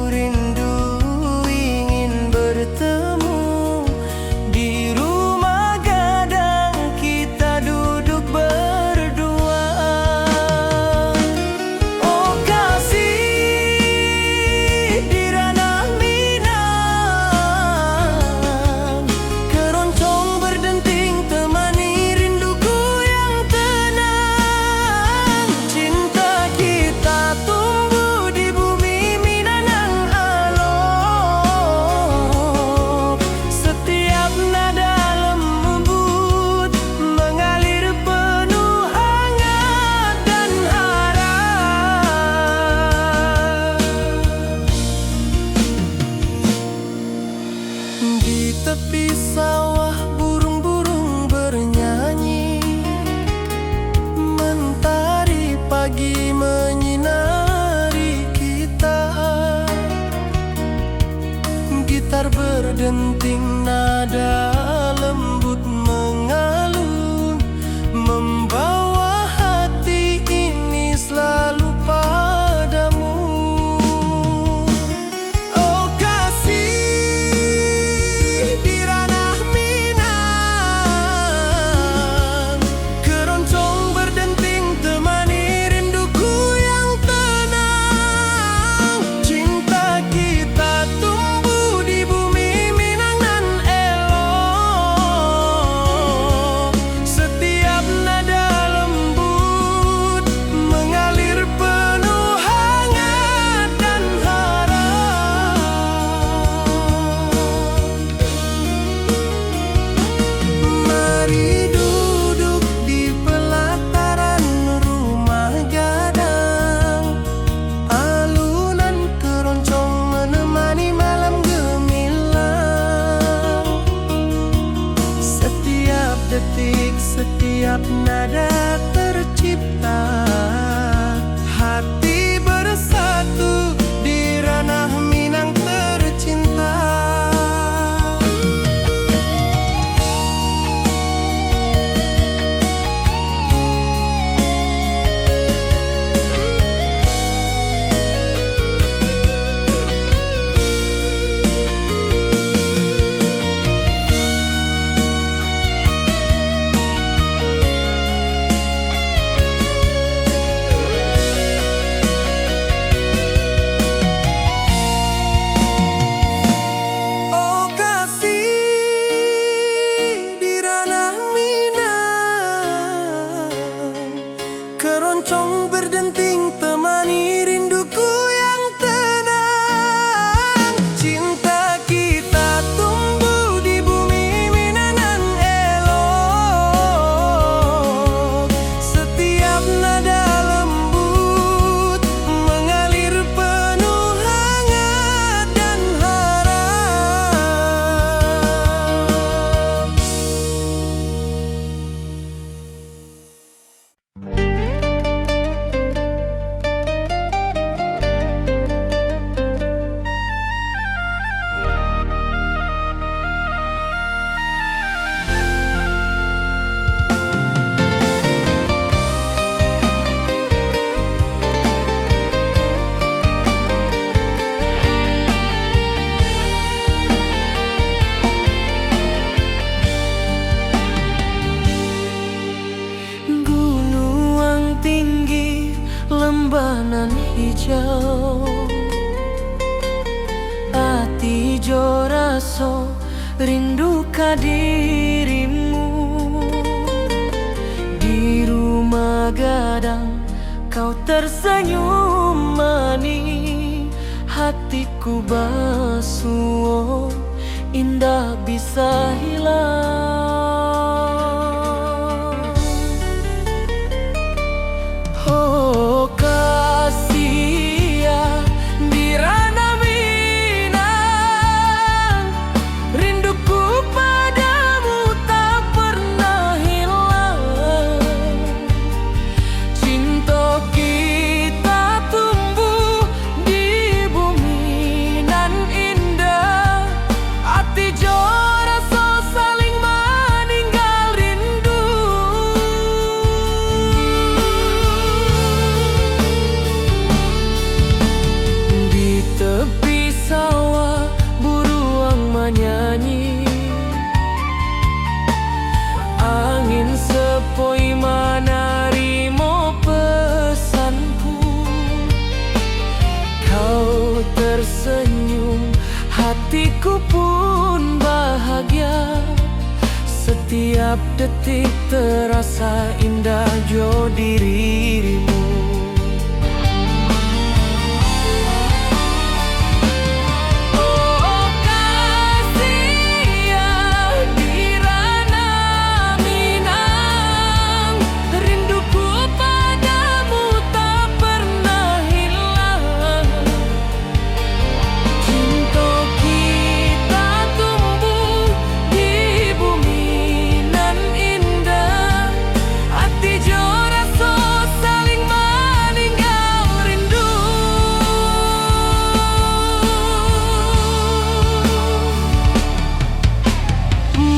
rindu ingin bertemu di rumah gadang kita duduk berdua. Oh kasih di ranah Minang, keroncong berdenting temani rinduku yang tenang. Cinta kita tumbuh di bumi Minang alok, setiap nada lembut mengalir penuh hangat dan harap. Di tepi sawah burung-burung bernyanyi, mentari pagi menyinari kita. Gitar berdenting nada lembut mengalun, membawa hati ini selalu padamu. Oh kasih di ranah Minang, keroncong berdenting temani rinduku yang tenang. Cinta kita tumbuh di bumi Minang nan elok, setiap nada lembut mengalir penuh hangat dan harap. Mari duduk di pelataran rumah gadang, alunan keroncong menemani malam gemilang. Setiap detik, setiap nada tercipta, hati bersatu di ranah Minang tercinta. Oh kasih di ranah Minang, keroncong berdenting temani rinduku yang tenang. Cinta kita tumbuh di bumi Minang nan elok, setiap nada lembut mengalir penuh hangat dan harap. Gunung tinggi, lembah nan hijau, hati jo raso rindu ka dirimu. Di rumah gadang kau tersenyum manis, hatiku basuh indah bisa hilang. Oh kasih ya di ranah Minang, rinduku padamu tak pernah hilang. Cinta kita tumbuh di bumi nan indah, hati jo rasa saling hatiku pun bahagia. Setiap detik terasa indah jo dirimu. Oh kasih ya Dirana Minang, rinduku padamu tak pernah hilang. Cinta kita tumbuh di bumi nan indah, hati jo rasa saling meninggal rindu.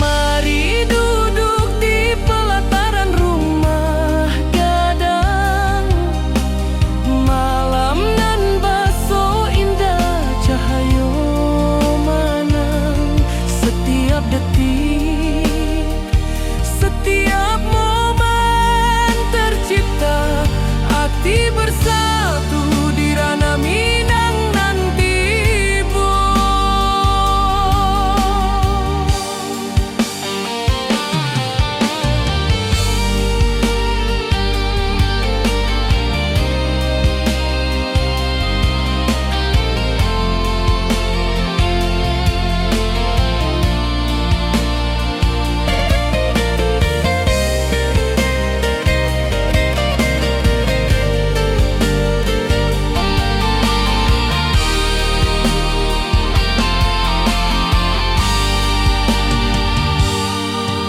Mari duduk di pelataran rumah gadang, malam nan baso indah cahaya manang. Setiap detik, setiap momen tercipta, hati bersatu di Rana Minang nanti bo.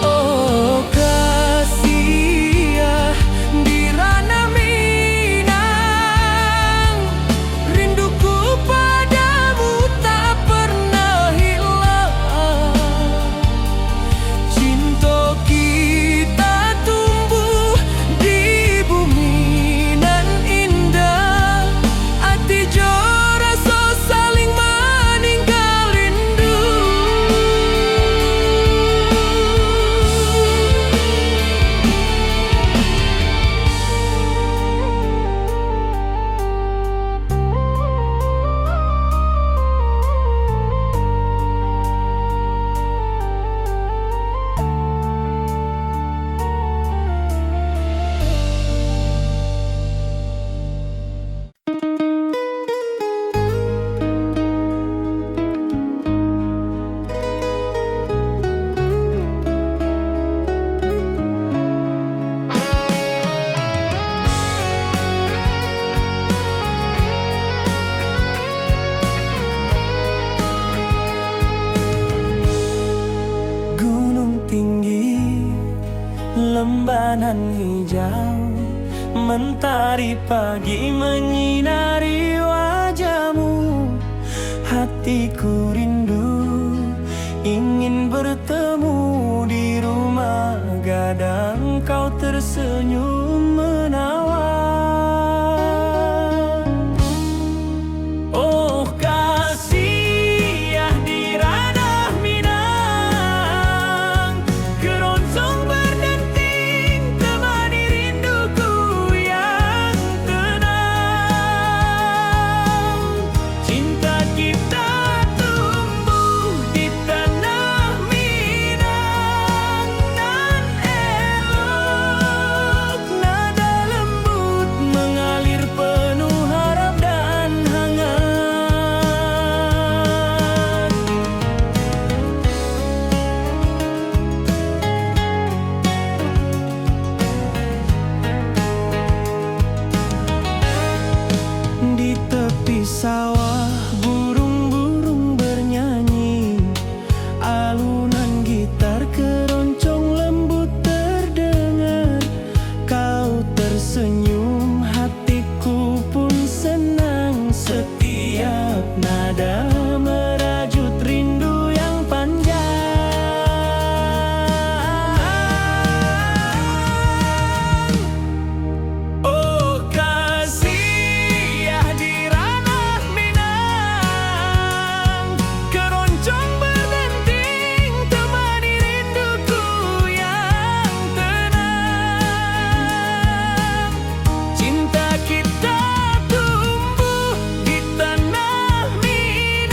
Oh kasih ya Dirana Minang, rinduku padamu tak pernah hilang. Cinta kita tumbuh di bumi nan indah, hati jo rasa saling meninggal rindu. Gunung tinggi, lembanan hijau, mentari pagi menyinari wajahmu. Hatiku rindu ingin bertemu di rumah gadang, kau tersenyum menawan. Oh kasih ya Dirana Minang, keroncong berdenting temani rinduku yang tenang. Cinta kita tumbuh di tanah Minang nan elok, nada lembut mengalir penuh harap dan hangat. Di tepi sawah burung-burung bernyanyi, alunan gitar keroncong lembut terdengar. Kau tersenyum, hatiku pun senang. Setiap nada merajut rindu yang panjang. Oh kasih ya Dirana Minang, keroncong berdenting temani rinduku yang tenang. Cinta kita tumbuh di tanah Minang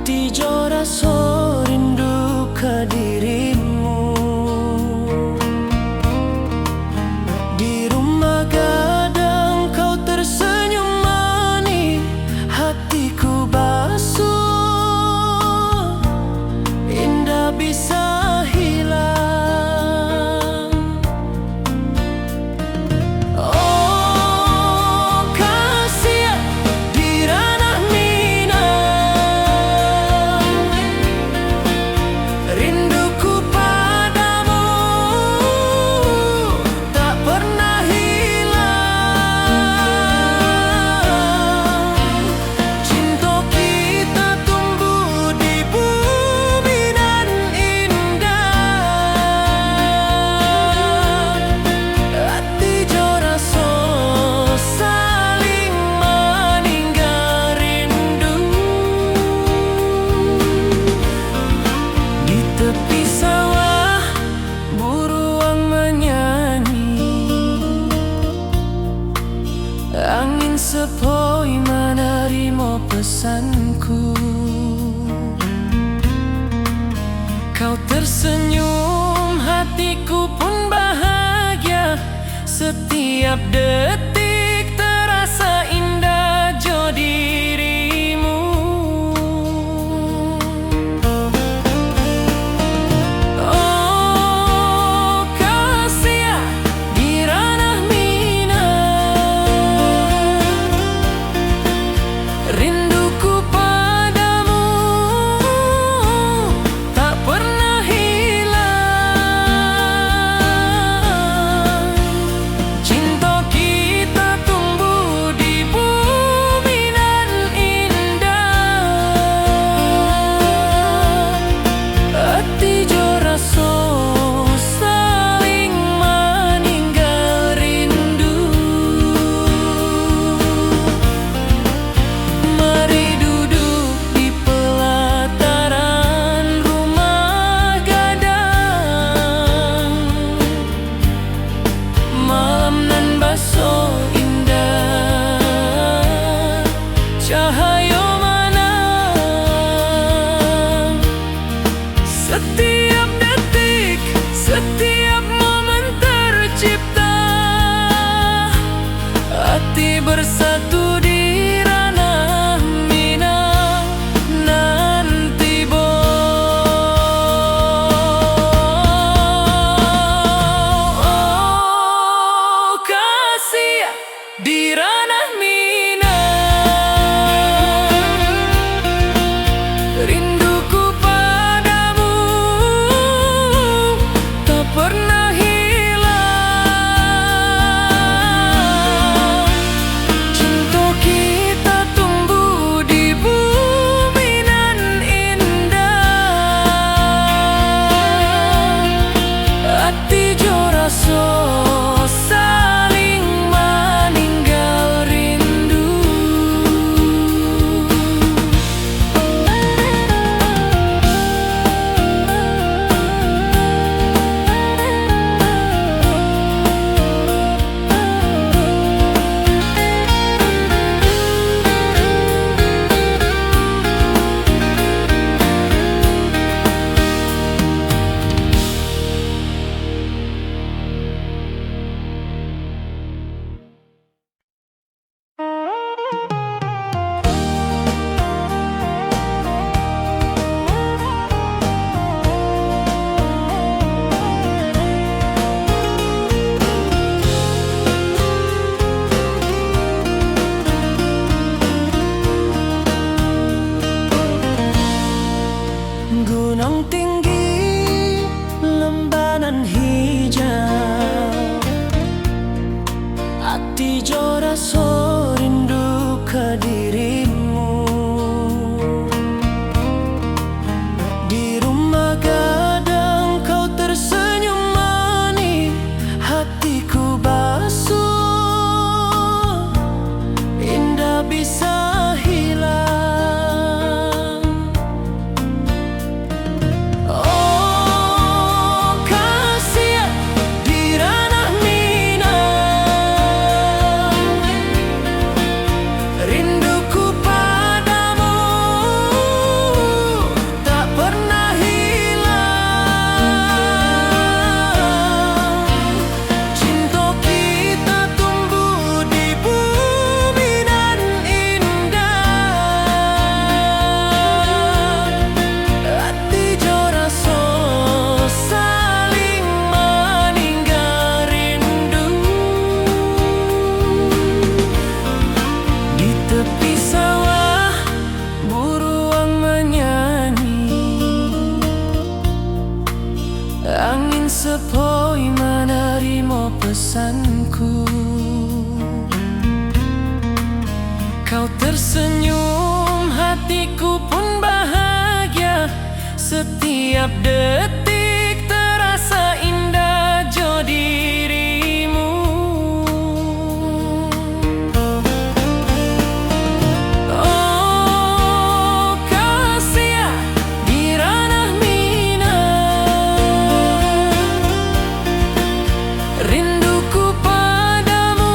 hati jo rasa rindu ke dirimu. Di rumah gadang kau tersenyum manis, hatiku basuh, indah bisa hilang. Oh kasih di ranah Minang, rinduku padamu tak pernah hilang. Cinta kita tumbuh di bumi dan indah, hati jo rasa saling meninggal rindu. Di tepi sawah buruang menyanyi, angin sepoi menerima pesanku. Kau tersenyum, hatiku pun bahagia. Setiap detik terasa indah jo dirimu. Oh kasih di ranah Minang, rinduku padamu tak pernah hilang. Cinta kita tumbuh di bumi dan indah, hati jo rasa saling meninggal rindu. Mari duduk di pelataran rumah gadang, malam nan baso indah, cahaya menang. Setiap detik, setiap momen tercipta, hati bersatu di ranah Minang. Nanti oh kasih di ranah Minang, rinduku padamu tak pernah hilang. Cinta kita tumbuh di bumi dan indah, hati jo rasa saling meninggal rindu. Gunung tinggi, lembanan hijau, hati jo rasa rindu ke dirimu. Di rumah gadang kau tersenyum manis, hatiku basuh, indah bisa hilang. Oh kasih di ranah Minang, bosanku. Kau tersenyum, hatiku pun bahagia. Setiap detik terasa indah jo dirimu. Oh kasih di ranah Minang, rinduku padamu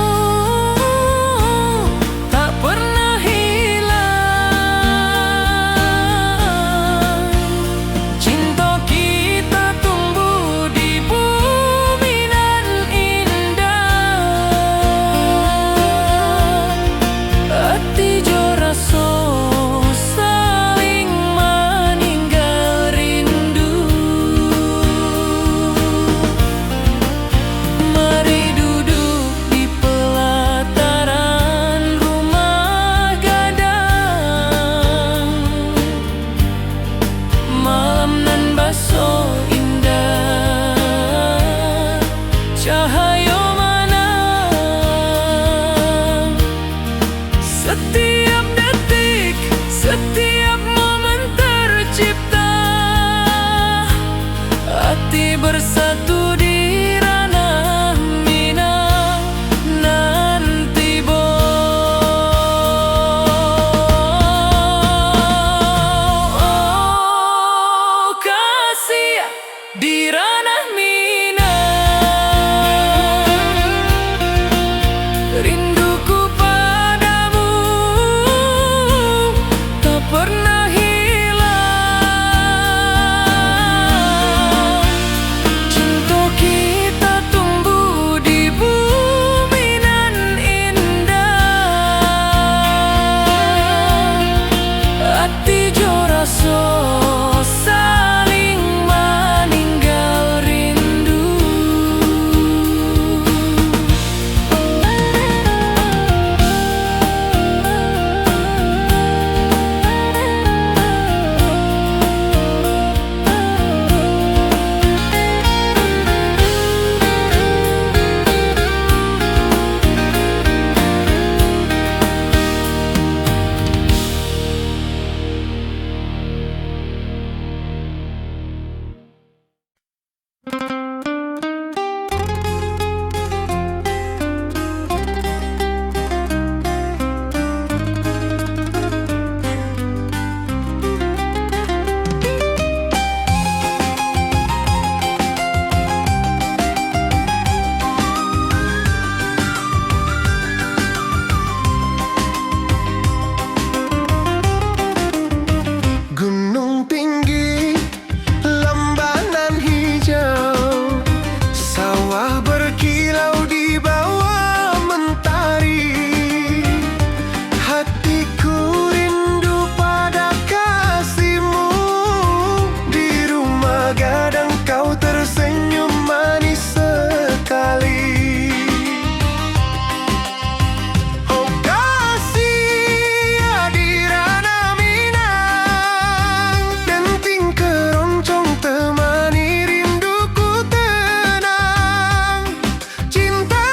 tak pernah hilang. Cinta kita tumbuh di bumi nan indah. Hati jo raso saling meninggal rindu. Mari duduk di pelataran rumah gadang. Malam nan baso indah, cahaya mana. Setiap detik, setiap momen tercipta. Hati bersatu di ranah Minang nanti oh kasih di ranah Minang, rinduku padamu tak pernah hilang. Cinta kita tumbuh di bumi nan indah. Hati jo raso saling meninggal rindu. Gunung tinggi, lembanan hijau, sawah berkilau di bawah mentari. Hatiku rindu pada kasihmu. Di rumah gadang kau tersenyum manis sekali. Oh kasih di ranah Minang, denting keroncong temani rinduku tenang. Cinta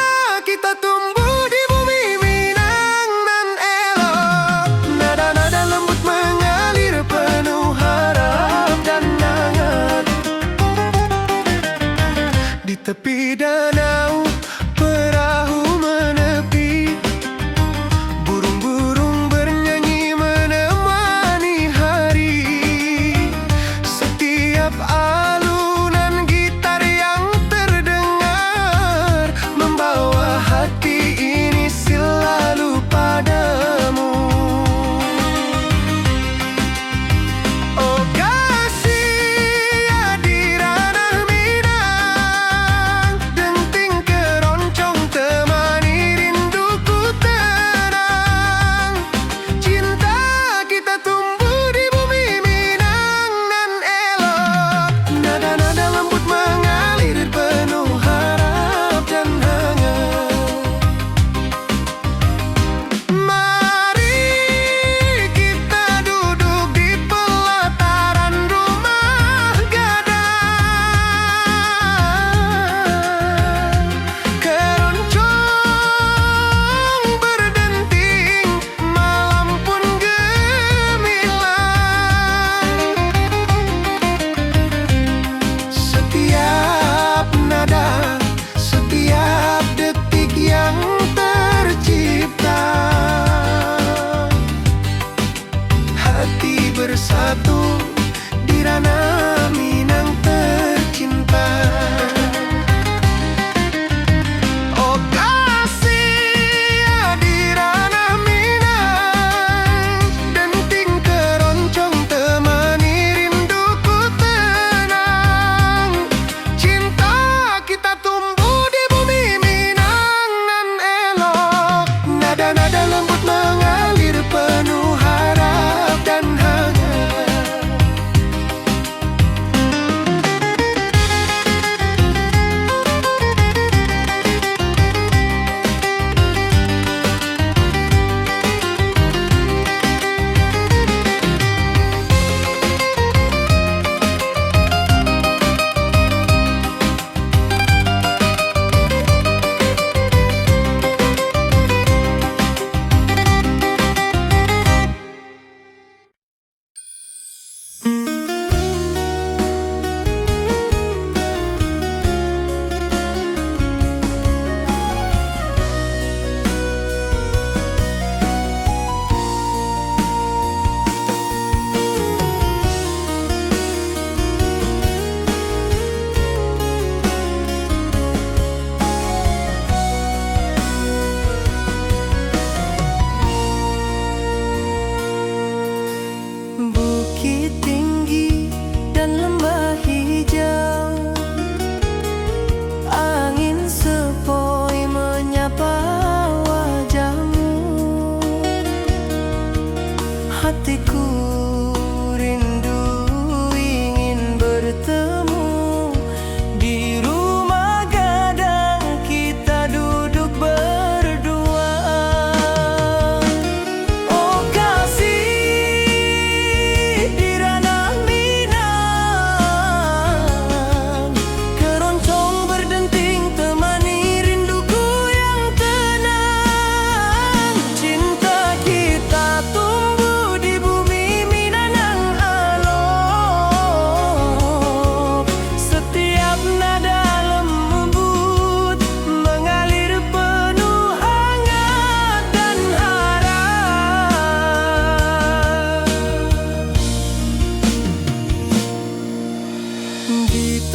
kita tumbuh di bumi Minang nan elok. Nada-nada lembut mengalir penuh harap dan hangat. Di tepi danau perahu menepi, burung-burung bernyanyi menemani hari. Setiap alunan gitar yang terdengar membawa hati ini selalu padamu. Oh kasih di ranah Minang,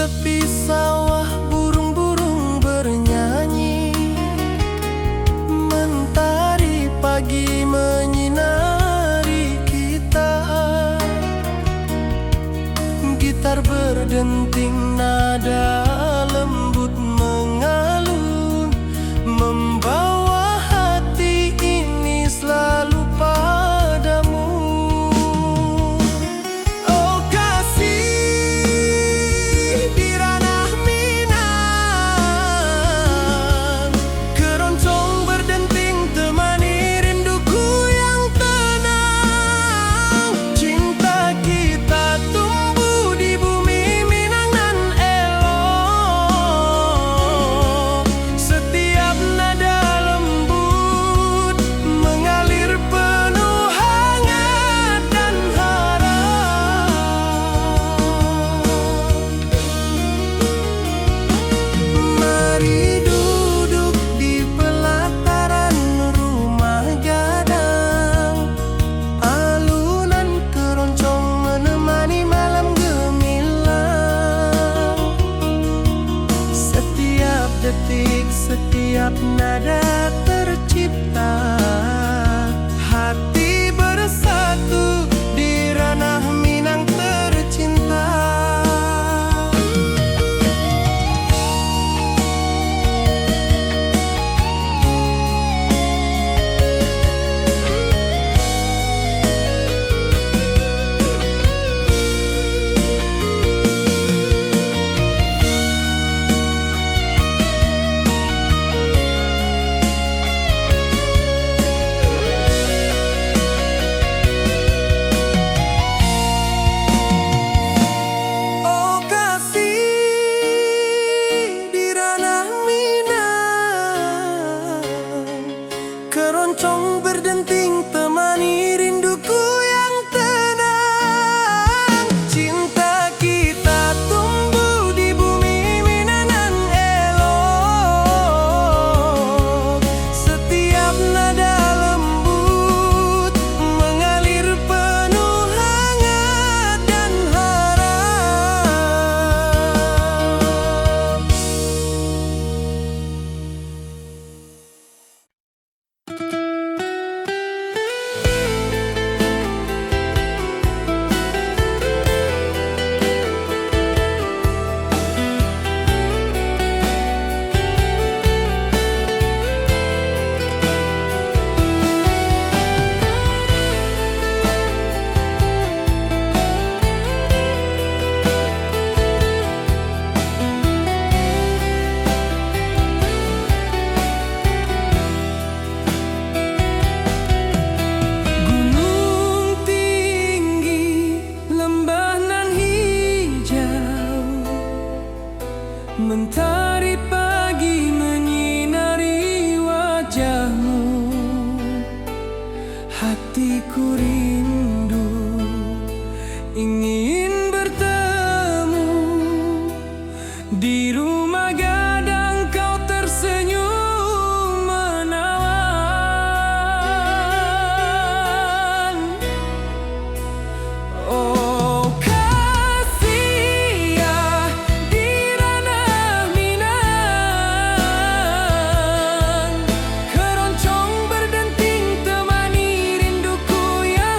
tepi sawah burung-burung bernyanyi, mentari pagi menyinari kita. Gitar berdenting, nada lembut mengalun, membawa hati ini selalu padamu. Oh kasih di ranah Minang, keroncong berdenting temani rinduku yang tenang. Cinta kita tumbuh di bumi Minang nan elok. Setiap nada lembut mengalir penuh hangat dan harap. Mari duduk di pelataran rumah gadang, alunan keroncong menemani malam gemilang. Setiap detik, setiap nada tercipta, hati bersatu di ranah Minang tercinta. Oh kasih di ranah Minang, keroncong berdenting temani rinduku yang tenang. Cinta kita tumbuh di bumi Minang nan elok. Setiap nada lembut mengalir penuh hangat dan harap. Gunung tinggi, lembah nan hijau, mentari pagi menyinari wajahmu. Hatiku rindu ingin bertemu di rumah gadang, kau tersenyum menawan. Oh kasih ya di ranah Minang, keroncong berdenting temani rinduku yang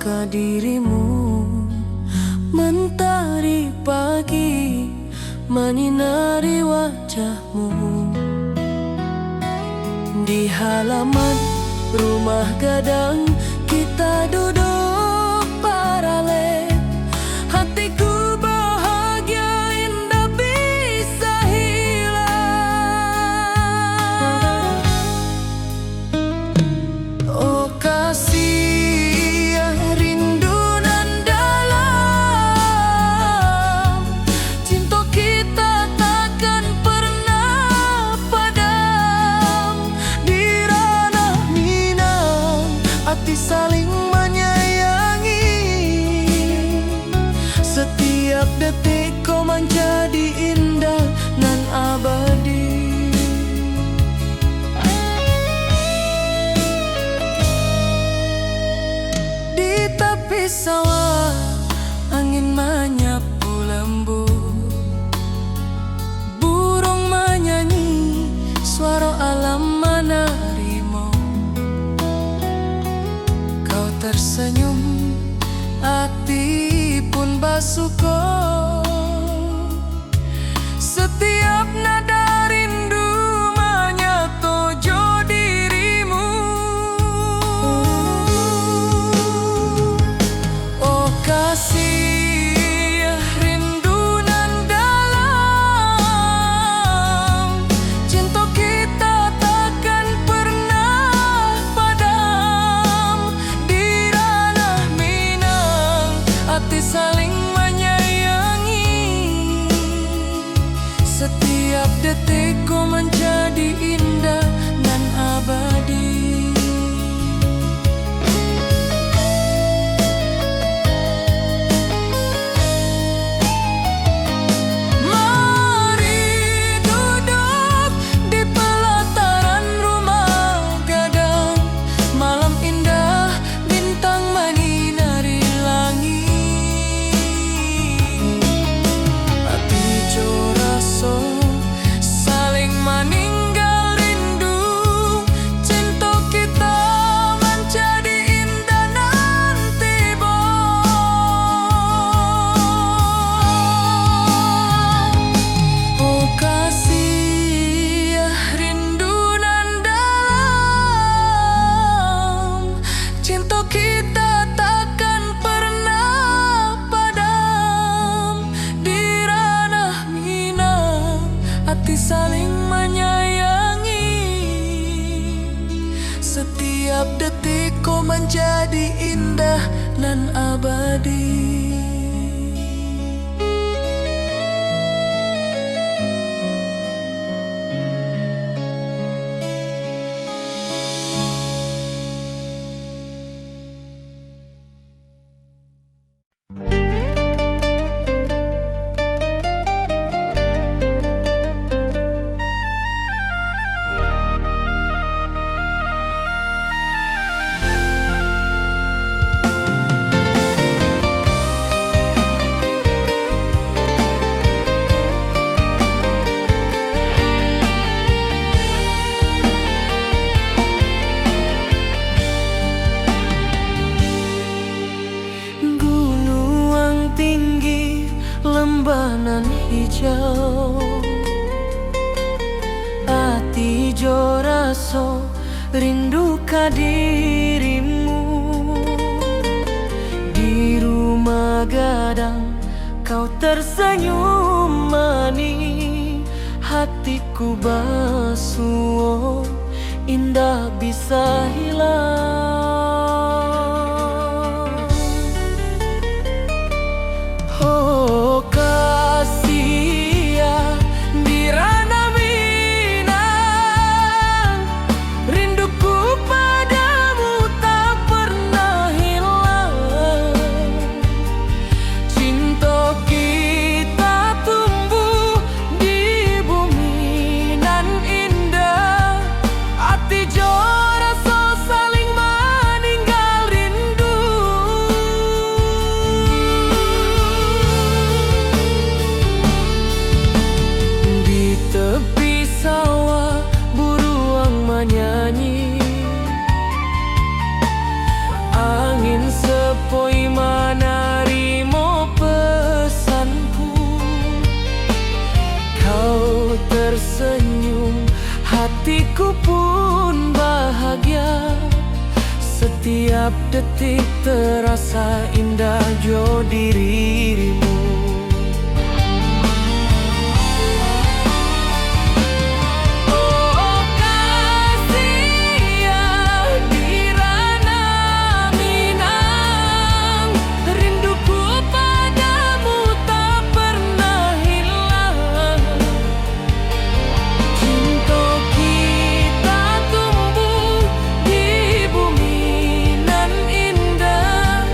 ka dirimu. Mentari pagi menyinari wajahmu. Di halaman rumah gadang kita duduk paralel. Hatiku bahagia indah bisa hilang. Oh kasih yang rindu nan dalam, cinta kita takkan pernah padam. Di ranah Minang hati saling menyayangi. Setiap detik kau menjadi indah nan abadi. Di tepi sawah angin menyapu lembut. Burung menyanyi, suara alam menerimu. Kau tersenyum, hati pun bersyukur. Setiap nada rindu menyatu dirimu. Oh kasih rindu nan dalam, cinta kita takkan pernah padam. Di ranah Minang hati saling menyayangi. Setiap detikku menjadi indah dan abadi. Mari duduk di pelataran rumah gadang. Malam indah, bintang menyinari langit. Hati joraso saling meninggal rindu. Cinta kita menjadi indah nanti oh kasih rindu nan dalam, cinta kita takkan pernah padam. Di ranah Minang hati saling menyayangi. Setiap detik kau menjadi indah nan abadi. Gunung tinggi, lembanan hijau. Hati joraso rindu ka dirimu. Di rumah gadang kau tersenyum manis. Hatiku basuh, indah bisa hilang. Oh kasih di ranah Minang, rinduku padamu tak pernah hilang. Cinta kita tumbuh di bumi nan indah. Hati joraso saling Setiap detik terasa indah jo dirimu. Oh kasih ya di ranah Minang, rinduku padamu tak pernah hilang. Cinta kita tumbuh di bumi nan indah,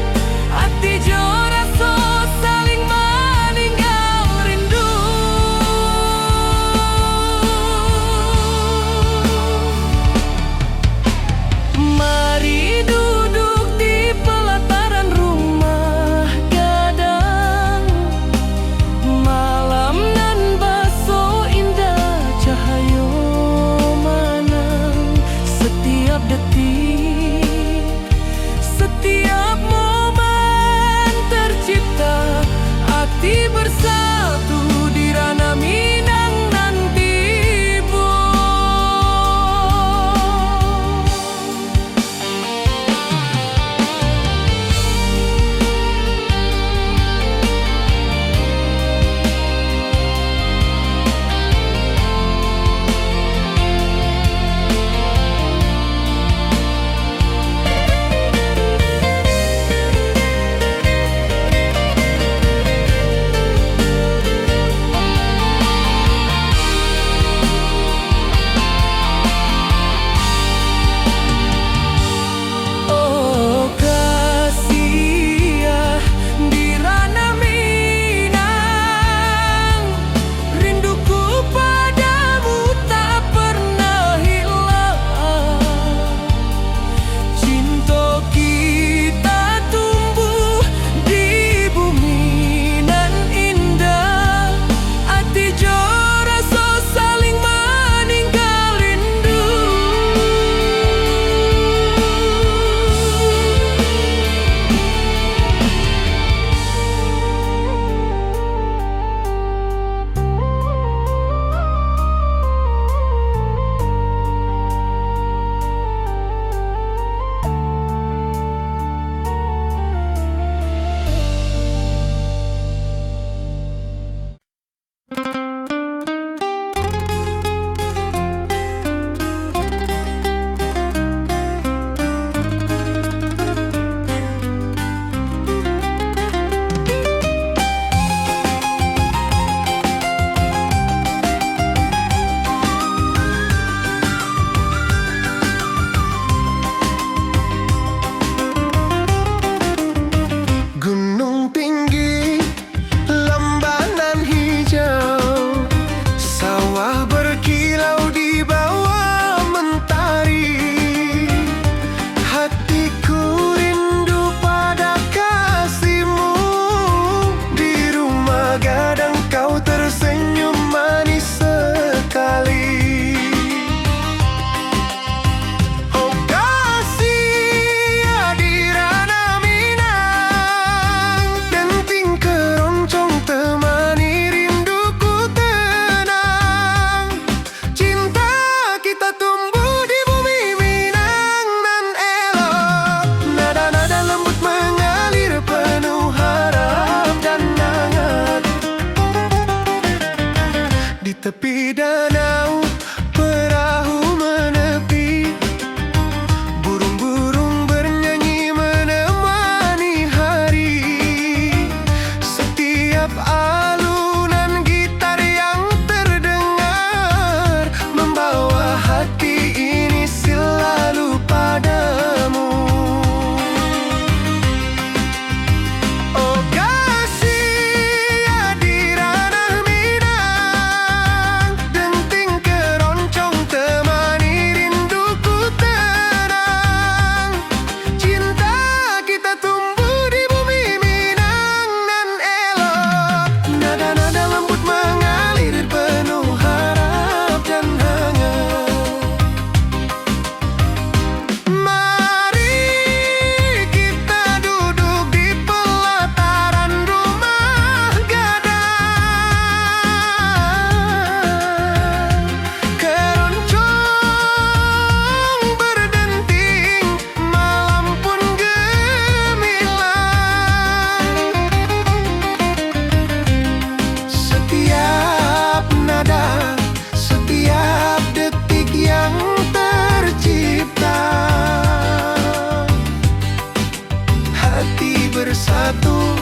bersatu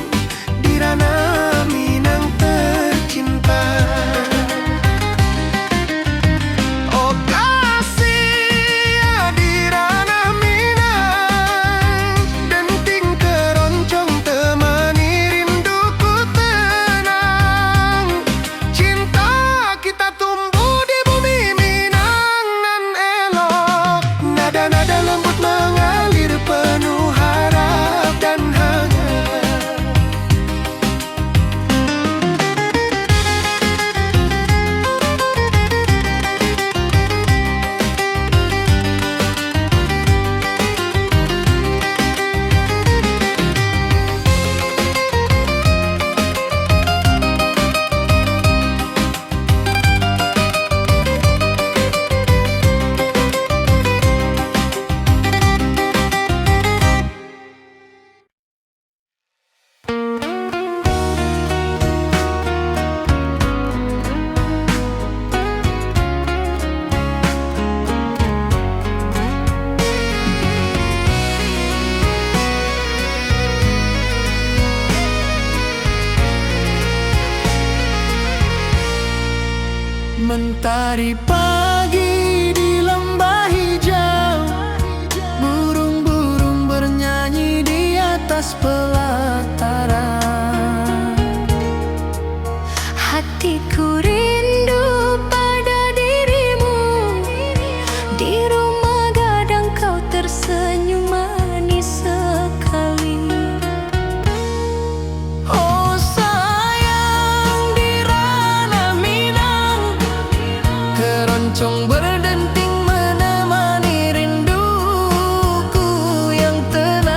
di ranah Minang tercinta. Oh kasih di ranah Minang, denting keroncong temani rinduku tenang. Cinta kita tumbuh di bumi Minang nan elok, nada-nada lembut mengalir penuh harap dan hangat. Mentari pagi di lembah hijau, burung-burung bernyanyi di atas pelataran. Hatiku rindu pada dirimu, di rumah gadang kau tersenyum manis sekali. Oh sayang di ranah Minang, keroncong berdenting menemani rinduku yang tenang.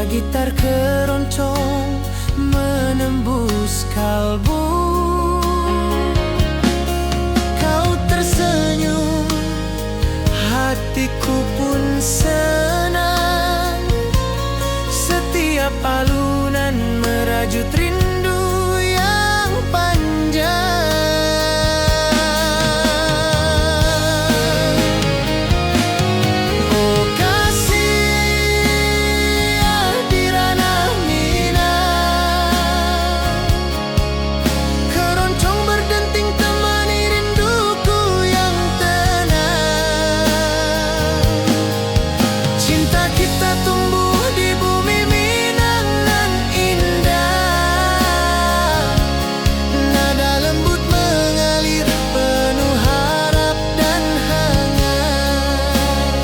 gitar keroncong menembus kalbu. Kau tersenyum, hatiku pun senang. Setiap alunan merajut rindu yang panjang. Oh kasih di ranah Minang, keroncong berdenting temani rinduku yang tenang. Cinta kita tumbuh di bumi Minang nan indah. Nada lembut mengalir penuh harap dan hangat.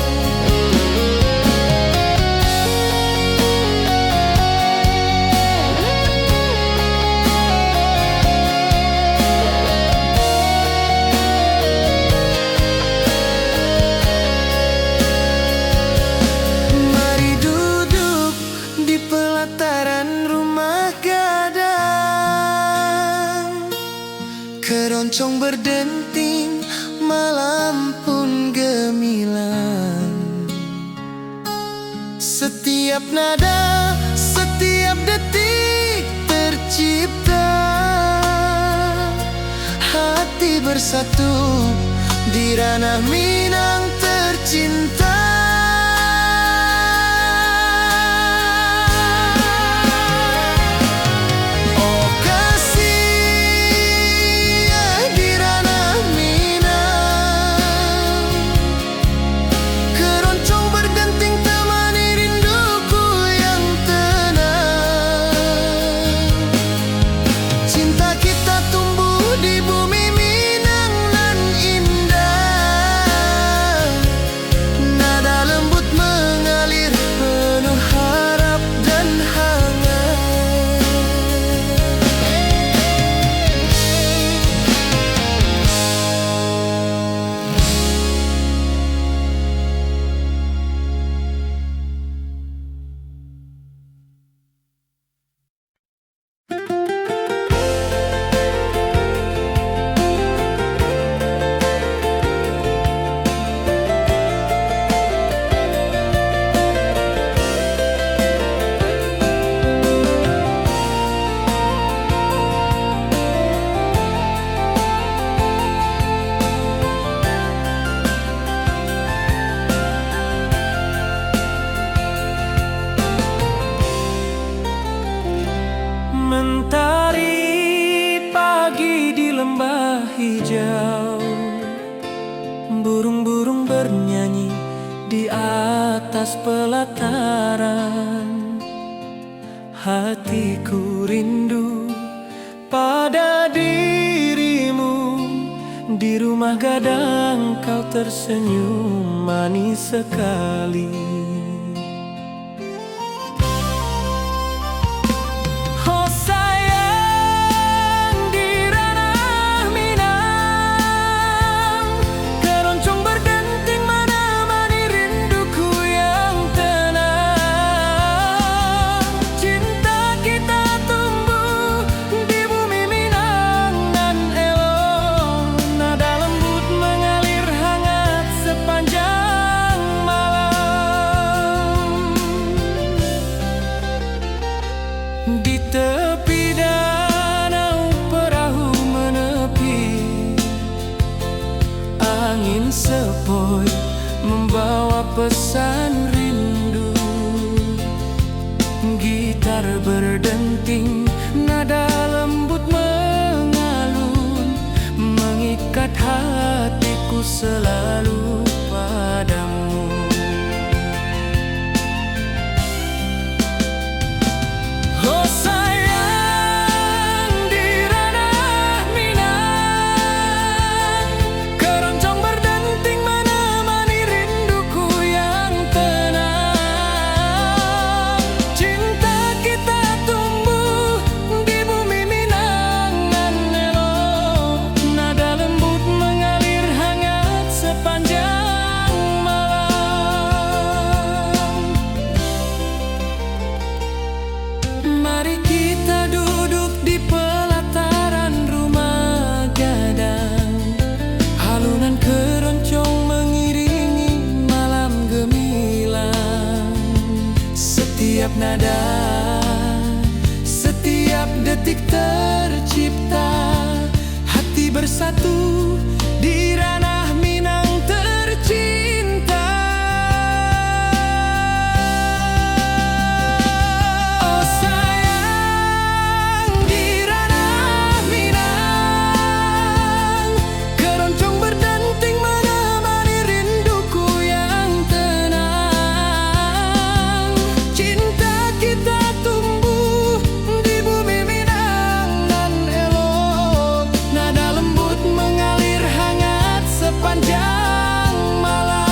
Mari duduk di pelataran rumah gadang. Keroncong berdenting, malam pun gemilang. Setiap nada, setiap detik tercipta. Hati bersatu di ranah Minang tercinta. Oh kasih di ranah Minang, keroncong berdenting temani rinduku yang tenang. Cinta kita tumbuh di bumi Minang nan indah. Nada lembut mengalir penuh harap dan hangat. Mentari pagi di lembah hijau, burung-burung bernyanyi di atas pelataran. Hatiku rindu pada dirimu. Di rumah gadang kau tersenyum manis sekali. Oh sayang di ranah Minang, keroncong berdenting menemani rinduku yang tenang. Cinta kita tumbuh di bumi Minang nan elok. Nada lembut mengalir hangat sepanjang malam. Di tepi danau perahu menepi, angin sepoi membawa pesan rindu. Gitar berdenting, nada lembut mengalun, mengikat hatiku selalu padamu. Oh sayang di ranah Minang, keroncong berdenting menemani rinduku yang tenang. Cinta kita tumbuh di bumi Minang nan elok. Nada lembut mengalir hangat sepanjang setiap nada, setiap detik tercipta. Hati bersatu di ranah Minang tercinta. Oh sayang, di ranah Minang keroncong berdenting menemani rinduku yang tenang. Cinta kita tumbuh di bumi Minang nan elok. Nada lembut mengalir hangat sepanjang malam.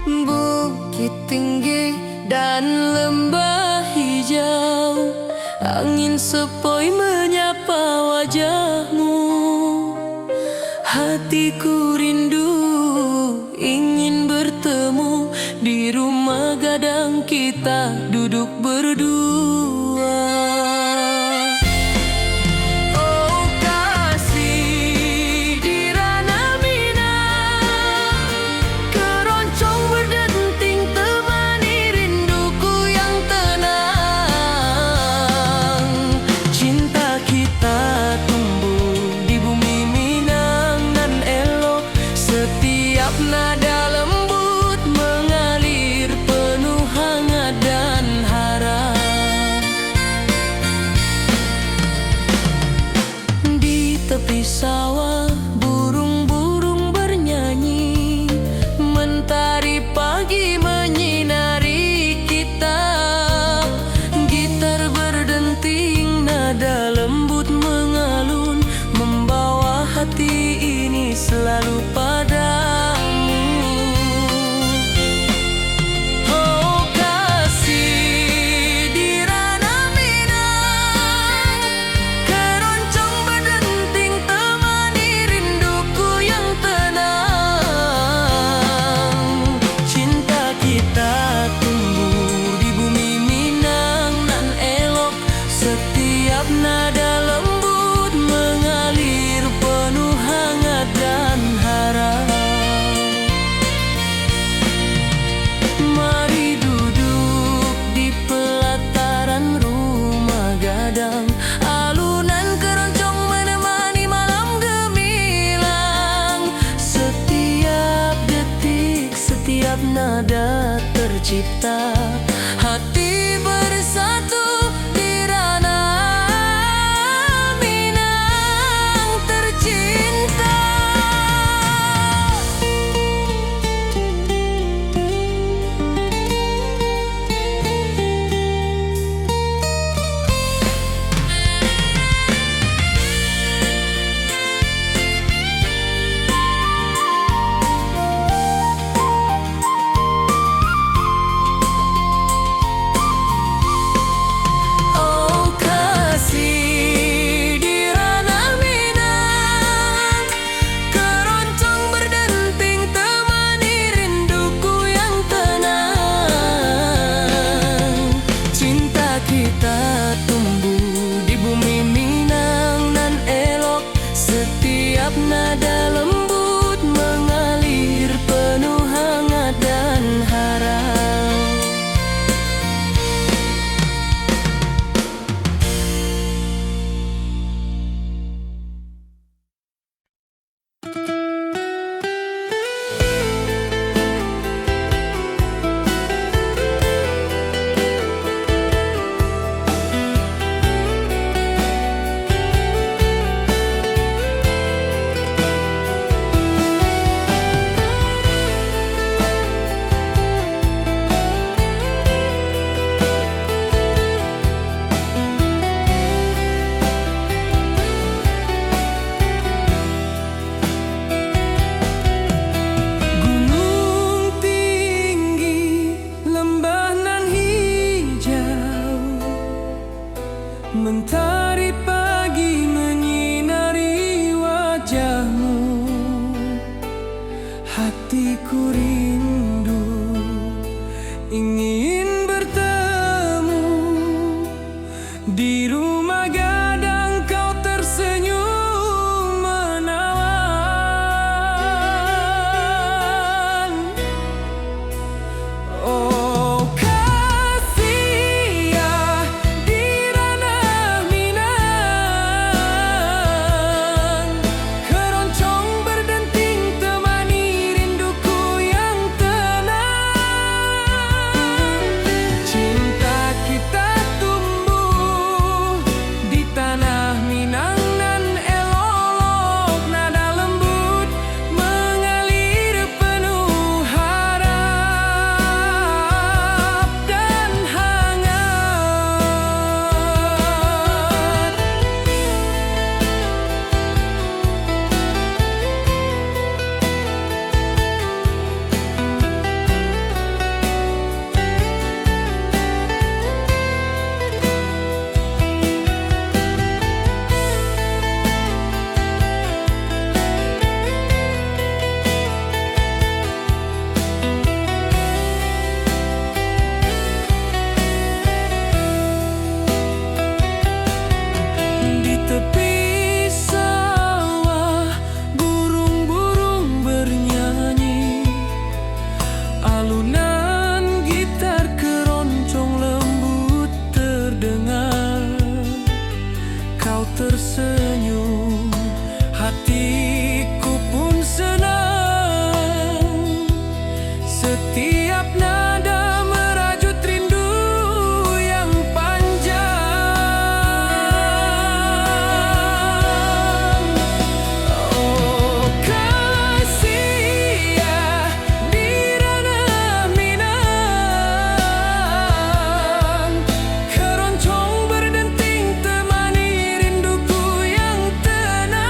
Bukit tinggi dan lembah hijau, angin sepoi menyapa wajahmu. Hatiku rindu ingin bertemu di rumah gadang kita duduk berdua. Oh kasih, di ranah Minang keroncong berdenting temani rinduku yang tenang. Cinta kita tumbuh di bumi Minang nan elok. Setiap nada lembut mengalir penuh hangat dan harap. Di tepi sawah burung-burung bernyanyi, mentari pagi menyinari kita. Gitar berdenting, nada lembut mengalun, membawa hati ini selalu padamu. Oh kasih, di ranah Minang keroncong berdenting temani rinduku yang tenang. Cinta kita tumbuh di bumi Minang nan elok. Setiap nada lembut mengalir penuh hangat dan harap. Mari duduk di pelataran rumah gadang, alunan keroncong menemani malam gemilang. Setiap detik, setiap nada tercipta. Hati bersatu di ranah Minang tercinta. tersenyum, hatiku pun senang. Setiap nada merajut rindu yang panjang. Oh kasih ya dirana Minang, keroncong berdenting temani rinduku yang tenang.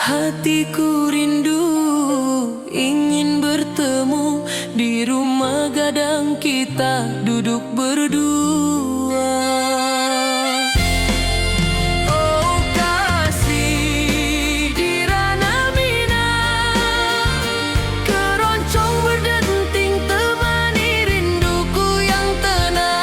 Hatiku rindu ingin bertemu di rumah gadang kita duduk berdua. Oh kasih di ranah Minang, keroncong berdenting temani rinduku yang tenang.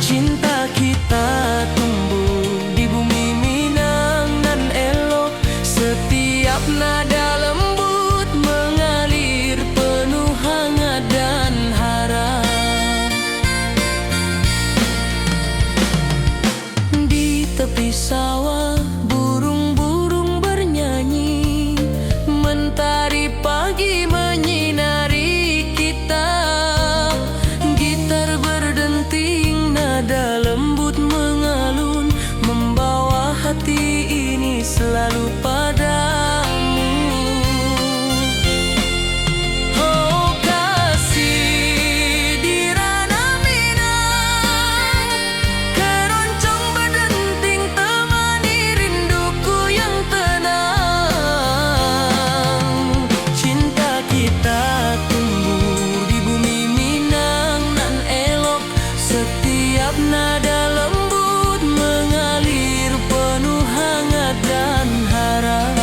Cinta kita tumbuh di bumi Minang nan elok, setiap nada lembut mengalir penuh hangat dan harap. Di tepi sawah burung-burung bernyanyi, mentari pagi menyinari kita. Gitar berdenting, nada lembut mengalun, membawa hati ini selalu padamu. Oh kasih di ranah Minang, keroncong berdenting temani rinduku yang tenang. Cinta kita tumbuh di bumi Minang nan elok, setiap nada lembut mengalir penuh hangat dan harap.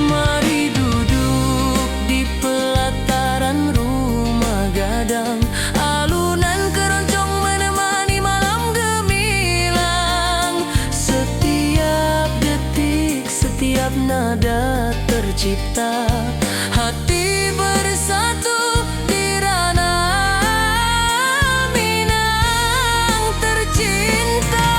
Mari duduk di pelataran rumah gadang, alunan keroncong menemani malam gemilang. Setiap detik, setiap nada tercipta, hati bersatu di ranah Minang tercinta.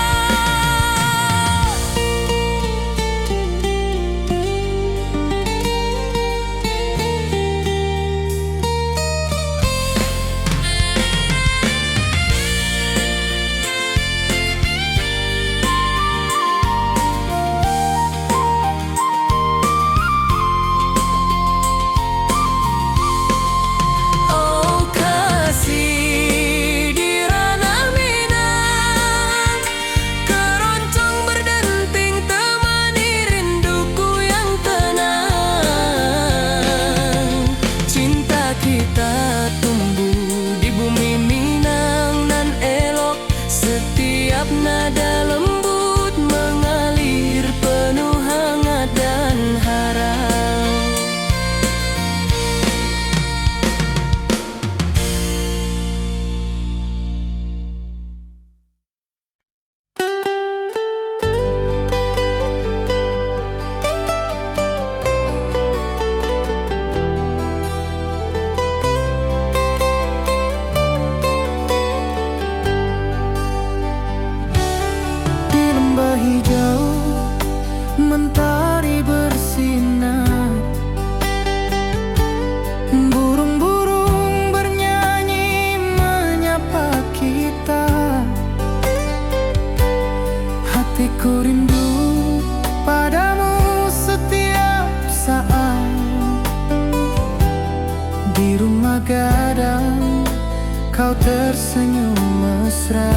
Oh kasih di ranah Minang, keroncong berdenting temani rinduku yang tenang. Cinta kita tumbuh di bumi Minang nan elok, setiap nada lembut mengalir penuh hangat dan harap. Di lembah hijau mentari bersinar, burung-burung bernyanyi menyapa kita. Hatiku rindu padamu setiap saat, di rumah gadang kau tersenyum mesra.